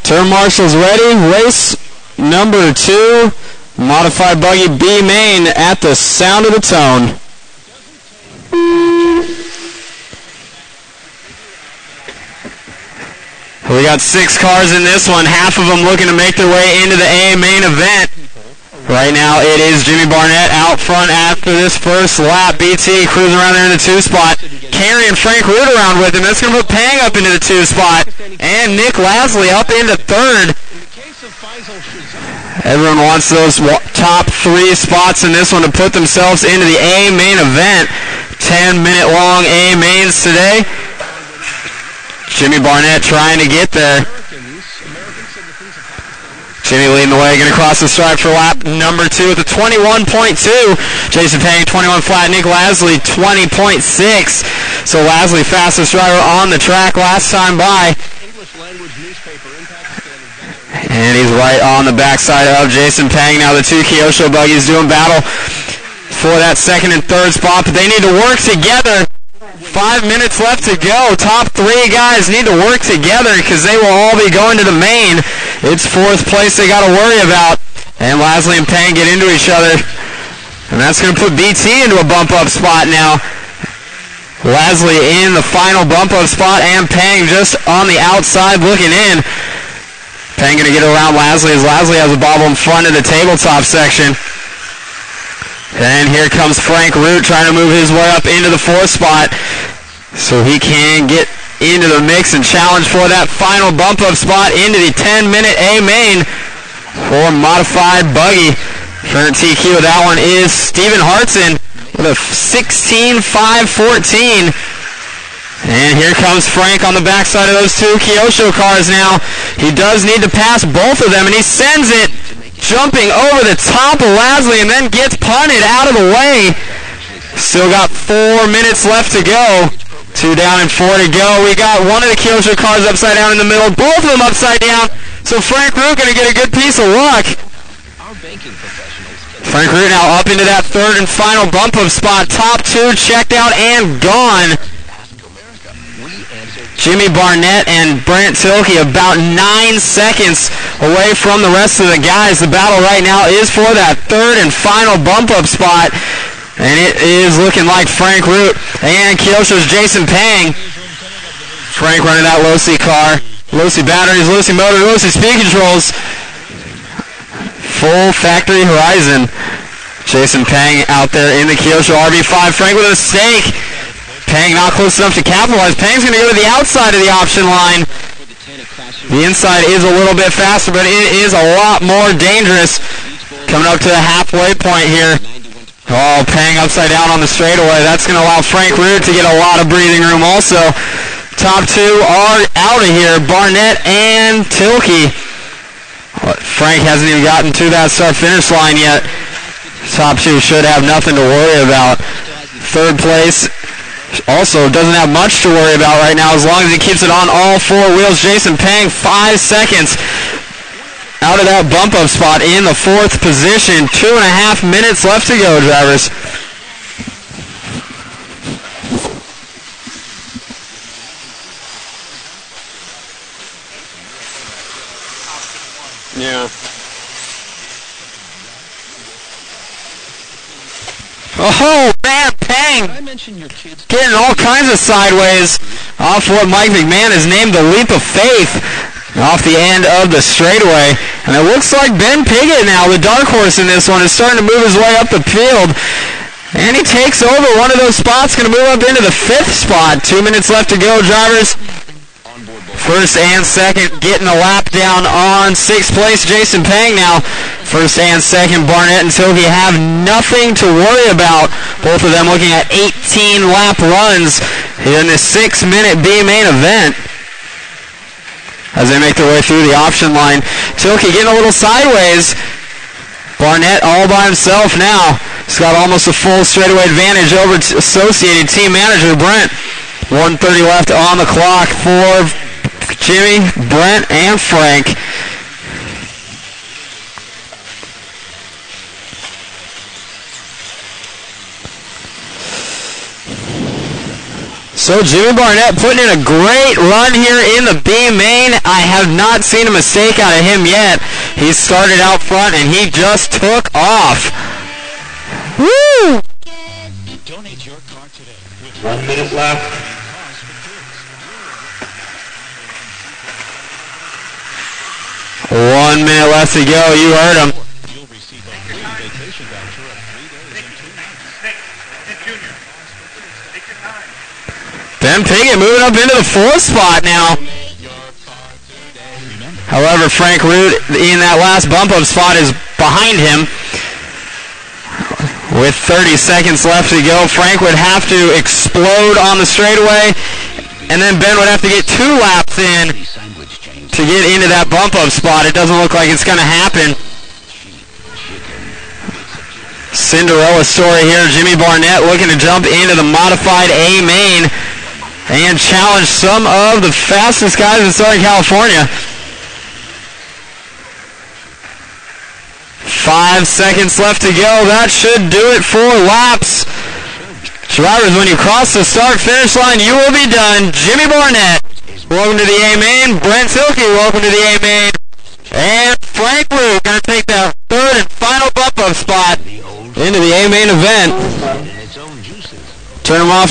Turn marshals ready. Race number 2. Modified buggy B main at the sound of the tone. We got 6 cars in this one, half of them looking to make their way into the A main event. Right now it is Jimmy Barnett out front after this first lap. BT cruising around there in the 2 spot. Carrying Frank Root around with him. That's going to put Pang up into the 2 spot. And Nick Lasley up into 3rd. Everyone wants those top 3 spots in this one to put themselves into the A main event. 10-minute long A mains today. Jimmy Barnett trying to get there. Jimmy leading the way, going to cross the stripe for lap number 2 with a 21.2. Jason Pang, 21 flat. Nick Lasley, 20.6. So Lasley, fastest driver on the track last time by. And he's right on the backside of Jason Pang. Now the 2 Kyosho buggies doing battle for that 2nd and 3rd spot, but they need to work together. 5 minutes left to go. Top 3 guys need to work together because they will all be going to the main. It's 4th place they got to worry about. And Lasley and Pang get into each other. And that's going to put BT into a bump-up spot now. Lasley in the final bump-up spot and Pang just on the outside looking in. Pang going to get around Lasley as Lasley has a bobble in front of the tabletop section. And here comes Frank Root trying to move his way up into the 4th spot so he can get into the mix and challenge for that final bump-up spot into the 10-minute A main for Modified Buggy. Current TQ of that one is Steven Hartson with a 16.514. And here comes Frank on the backside of those 2 Kyosho cars now. He does need to pass both of them, and he sends it. Jumping over the top of Lasley and then gets punted out of the way. Still got 4 minutes left to go. 2 down and 4 to go. We got one of the Kyosho cars upside down in the middle. Both of them upside down. So Frank Root going to get a good piece of luck. Frank Root now up into that 3rd and final bump-up spot. Top 2 checked out and gone. Jimmy Barnett and Brant Tilke about 9 seconds away from the rest of the guys. The battle right now is for that 3rd and final bump-up spot. And it is looking like Frank Root and Kyosho's Jason Pang. Frank running that Losi car. Losi batteries, Losi motor, Losi speed controls. Full factory horizon. Jason Pang out there in the Kyosho RB5. Frank with a mistake. Pang not close enough to capitalize. Pang's going to go to the outside of the option line. The inside is a little bit faster, but it is a lot more dangerous. Coming up to the halfway point here. Oh, Pang upside down on the straightaway. That's going to allow Frank Root to get a lot of breathing room also. Top 2 are out of here. Barnett and Tilke. Frank hasn't even gotten to that start-finish line yet. Top 2 should have nothing to worry about. 3rd place also doesn't have much to worry about right now as long as he keeps it on all 4 wheels. Jason Pang 5 seconds out of that bump-up spot in the 4th position. 2.5 minutes left to go, drivers. Yeah. Oh, man, Pang getting all kinds of sideways off what Mike McMahon has named the leap of faith off the end of the straightaway. And it looks like Ben Piggott now, the dark horse in this one, is starting to move his way up the field. And he takes over one of those spots, going to move up into the 5th spot. 2 minutes left to go, drivers. 1st and 2nd getting a lap down on 6th place. Jason Pang now. 1st and 2nd, Barnett and Tilke have nothing to worry about. Both of them looking at 18 lap runs in the 6-minute B main event as they make their way through the option line. Tilke getting a little sideways. Barnett all by himself now. He's got almost a full straightaway advantage over Associated Team Manager Brent. 1:30 left on the clock for Jimmy, Brent, and Frank. So Jimmy Barnett putting in a great run here in the B main. I have not seen a mistake out of him yet. He started out front and he just took off. Woo! Donate your car today. 1 minute left. 1 minute left to go. You heard him. You'll receive a free vacation voucher of 3 days and 2 nights. Ben Piggott moving up into the 4th spot now. However, Frank Root in that last bump-up spot is behind him. With 30 seconds left to go, Frank would have to explode on the straightaway, and then Ben would have to get 2 laps in to get into that bump-up spot. It doesn't look like it's going to happen. Cinderella story here. Jimmy Barnett looking to jump into the modified A main and challenge some of the fastest guys in Southern California. 5 seconds left to go. That should do it for laps. Drivers, when you cross the start-finish line, you will be done. Jimmy Barnett, welcome to the A main. Brent Silke, welcome to the A main. And Frank Root going to take that 3rd and final bump-up spot into the A main event. Turn him off.